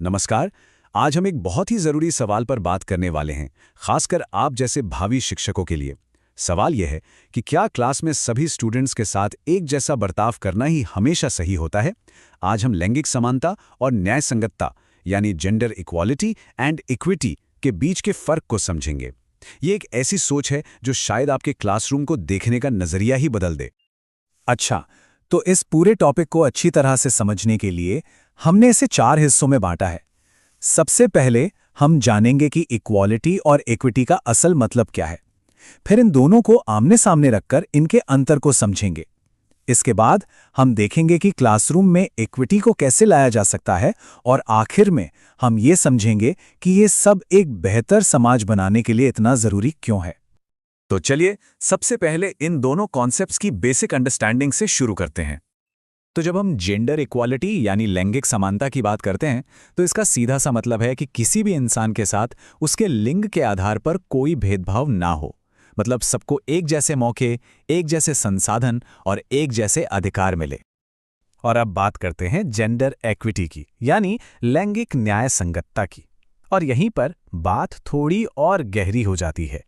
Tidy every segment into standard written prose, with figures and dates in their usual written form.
नमस्कार। आज हम एक बहुत ही ज़रूरी सवाल पर बात करने वाले हैं, खासकर आप जैसे भावी शिक्षकों के लिए। सवाल यह है कि क्या क्लास में सभी स्टूडेंट्स के साथ एक जैसा बर्ताव करना ही हमेशा सही होता है? आज हम लैंगिक समानता और न्याय संगतता यानी जेंडर इक्वालिटी एंड इक्विटी के बीच के फ़र्क को समझेंगे। ये एक ऐसी सोच है जो शायद आपके क्लासरूम को देखने का नज़रिया ही बदल दे। अच्छा, तो इस पूरे टॉपिक को अच्छी तरह से समझने के लिए हमने इसे 4 हिस्सों में बांटा है। सबसे पहले हम जानेंगे कि इक्वालिटी और इक्विटी का असल मतलब क्या है। फिर इन दोनों को आमने सामने रखकर इनके अंतर को समझेंगे। इसके बाद हम देखेंगे कि क्लासरूम में इक्विटी को कैसे लाया जा सकता है और आखिर में हम ये समझेंगे कि ये सब एक बेहतर समाज बनाने के लिए इतना ज़रूरी क्यों है। तो चलिए सबसे पहले इन दोनों कॉन्सेप्ट्स की बेसिक अंडरस्टैंडिंग से शुरू करते हैं। तो जब हम जेंडर इक्वालिटी यानी लैंगिक समानता की बात करते हैं तो इसका सीधा सा मतलब है कि किसी भी इंसान के साथ उसके लिंग के आधार पर कोई भेदभाव ना हो। मतलब सबको एक जैसे मौके, एक जैसे संसाधन और एक जैसे अधिकार मिले। और अब बात करते हैं जेंडर इक्विटी की यानी लैंगिक न्याय संगतता की। और यहीं पर बात थोड़ी और गहरी हो जाती है।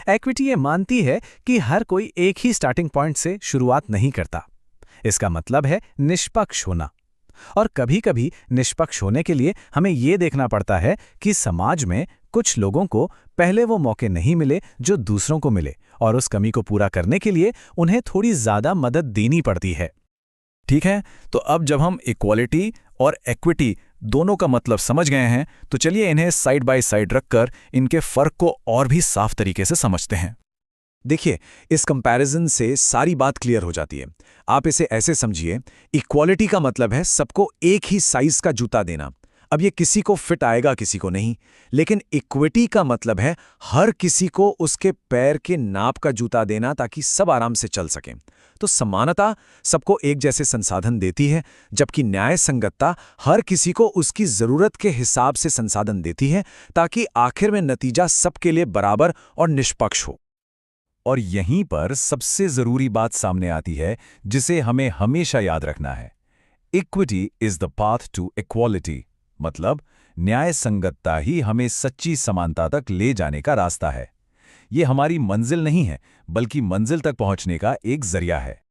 इक्विटी ये मानती है कि हर कोई एक ही स्टार्टिंग पॉइंट से शुरुआत नहीं करता। इसका मतलब है निष्पक्ष होना। और कभी-कभी निष्पक्ष होने के लिए हमें ये देखना पड़ता है कि समाज में कुछ लोगों को पहले वो मौके नहीं मिले जो दूसरों को मिले, और उस कमी को पूरा करने के लिए उन्हें थोड़ी ज़्यादा मदद देनी पड़ती है। ठीक है, तो अब जब हम इक्वालिटी और इक्विटी दोनों का मतलब समझ गए हैं, तो चलिए इन्हें साइड बाय साइड रखकर इनके फर्क को और भी साफ तरीके से समझते हैं। देखिए, इस कंपैरिजन से सारी बात क्लियर हो जाती है। आप इसे ऐसे समझिए, इक्वालिटी का मतलब है सबको एक ही साइज का जूता देना। अब ये किसी को फिट आएगा, किसी को नहीं। लेकिन इक्विटी का मतलब है हर किसी को उसके पैर के नाप का जूता देना ताकि सब आराम से चल सकें। तो समानता सबको एक जैसे संसाधन देती है, जबकि न्याय संगतता हर किसी को उसकी ज़रूरत के हिसाब से संसाधन देती है ताकि आखिर में नतीजा सबके लिए बराबर और निष्पक्ष हो। और यहीं पर सबसे ज़रूरी बात सामने आती है जिसे हमें हमेशा याद रखना है। Equity is the path to equality. मतलब न्याय संगतता ही हमें सच्ची समानता तक ले जाने का रास्ता है। ये हमारी मंजिल नहीं है, बल्कि मंजिल तक पहुंचने का एक जरिया है।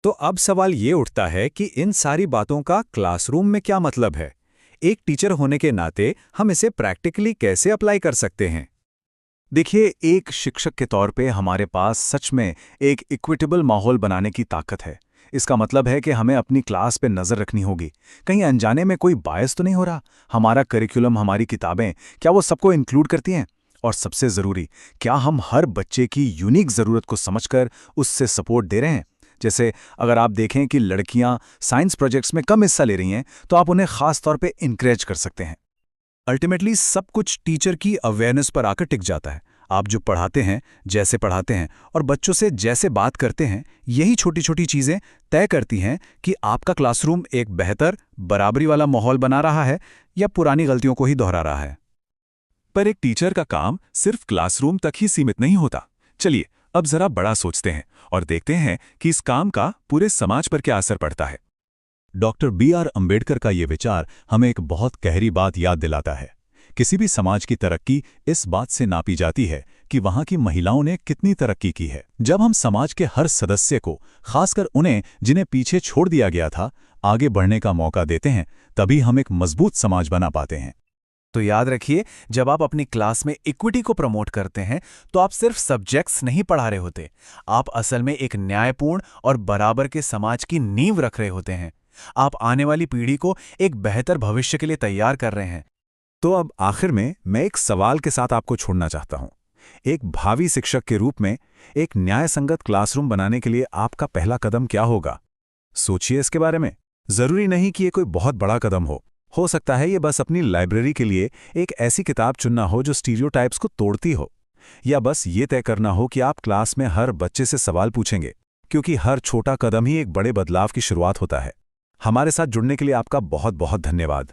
तो अब सवाल ये उठता है कि इन सारी बातों का क्लासरूम में क्या मतलब है? एक टीचर होने के नाते हम इसे प्रैक्टिकली कैसे अप्लाई कर सकते हैं? देखिए, एक शिक्षक के तौर पे हमारे पास सच में एक इक्विटेबल माहौल बनाने की ताकत है। इसका मतलब है कि हमें अपनी क्लास पे नज़र रखनी होगी। कहीं अनजाने में कोई बायस तो नहीं हो रहा? हमारा करिकुलम, हमारी किताबें, क्या वो सबको इंक्लूड करती हैं? और सबसे ज़रूरी, क्या हम हर बच्चे की यूनिक ज़रूरत को समझकर उससे सपोर्ट दे रहे हैं? जैसे अगर आप देखें कि लड़कियां साइंस प्रोजेक्ट्स में कम हिस्सा ले रही हैं, तो आप उन्हें ख़ास तौर पे इनकरेज कर सकते हैं। अल्टीमेटली सब कुछ टीचर की अवेयरनेस पर आकर टिक जाता है। आप जो पढ़ाते हैं, जैसे पढ़ाते हैं और बच्चों से जैसे बात करते हैं, यही छोटी छोटी चीज़ें तय करती हैं कि आपका क्लासरूम एक बेहतर, बराबरी वाला माहौल बना रहा है या पुरानी गलतियों को ही दोहरा रहा है। पर एक टीचर का काम सिर्फ क्लासरूम तक ही सीमित नहीं होता। चलिए अब जरा बड़ा सोचते हैं और देखते हैं कि इस काम का पूरे समाज पर क्या असर पड़ता है। Doctor B.R. अम्बेडकर का ये विचार हमें एक बहुत गहरी बात याद दिलाता है। किसी भी समाज की तरक्की इस बात से नापी जाती है कि वहाँ की महिलाओं ने कितनी तरक्की की है। जब हम समाज के हर सदस्य को, खासकर उन्हें जिन्हें पीछे छोड़ दिया गया था, आगे बढ़ने का मौका देते हैं, तभी हम एक मजबूत समाज बना पाते हैं। तो याद रखिए, जब आप अपनी क्लास में इक्विटी को प्रमोट करते हैं तो आप सिर्फ सब्जेक्ट्स नहीं पढ़ा रहे होते, आप असल में एक न्यायपूर्ण और बराबर के समाज की नींव रख रहे होते हैं। आप आने वाली पीढ़ी को एक बेहतर भविष्य के लिए तैयार कर रहे हैं। तो अब आखिर में मैं एक सवाल के साथ आपको छोड़ना चाहता हूं। एक भावी शिक्षक के रूप में एक न्याय संगत क्लासरूम बनाने के लिए आपका पहला कदम क्या होगा? सोचिए इसके बारे में। जरूरी नहीं कि ये कोई बहुत बड़ा कदम हो सकता है ये बस अपनी लाइब्रेरी के लिए एक ऐसी किताब चुनना हो जो स्टीरियोटाइप्स को तोड़ती हो, या बस ये तय करना हो कि आप क्लास में हर बच्चे से सवाल पूछेंगे, क्योंकि हर छोटा कदम ही एक बड़े बदलाव की शुरुआत होता है। हमारे साथ जुड़ने के लिए आपका बहुत बहुत धन्यवाद।